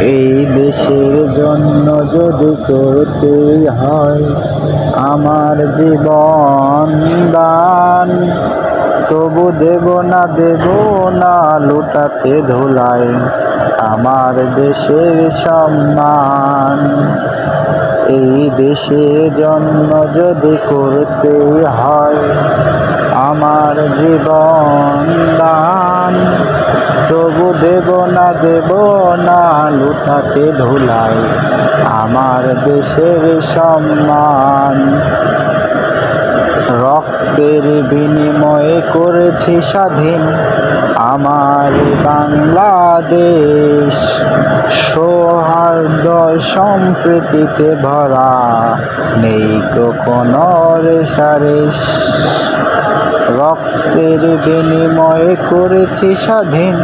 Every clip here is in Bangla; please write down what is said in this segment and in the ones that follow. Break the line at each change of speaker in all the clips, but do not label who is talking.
এই দেশের জন্য যদি করতে হয় আমার জীবন দান, তবু দেব না লুটাতে ধুলাই আমার দেশের সম্মান। এই দেশের জন্য যদি করতে হয় আমার জীবন দান, তবু দেব না লুটাতে ধুলাই আমার দেশের সম্মান। রক্তের বিনিময়ে করেছি স্বাধীন আমার বাংলাদেশ, সৌহার্দ্য সম্প্রীতিতে ভরা, নেই কোনো রেশারেশ। রক্তের বিনিময়ে করেছি স্বাধীন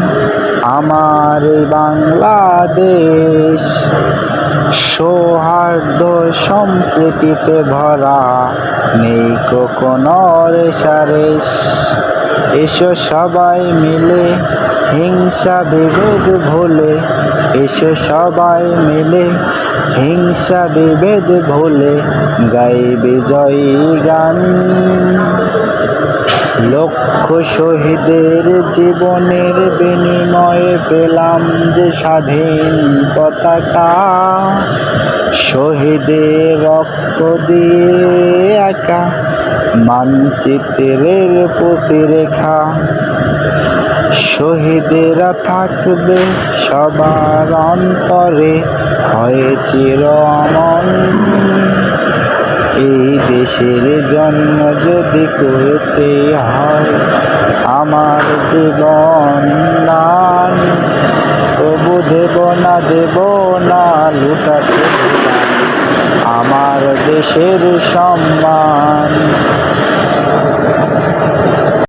আমার বাংলাদেশ, সৌহার্দ্য সম্প্রীতিতে ভরা, নেই কোনো রেশারেশ। এসো সবাই মিলে হিংসা বিভেদ ভুলে, এসো সবাই মিলে হিংসা বিভেদ ভুলে, গাই বিজয়ী গান। লক্ষ শহীদের জীবনের বিনিময়ে পেলাম যে স্বাধীন পতাকা, শহীদের রক্ত দিয়ে আঁকা মানচিত্রের প্রতিরেখা। শহীদেরা থাকবে সবার অন্তরে, হয়ে চির অমর। এই দেশের জন্য যদি করতে হয় আমার জীবন দান, তবু দেব না লুটাতে আমার দেশের সম্মান।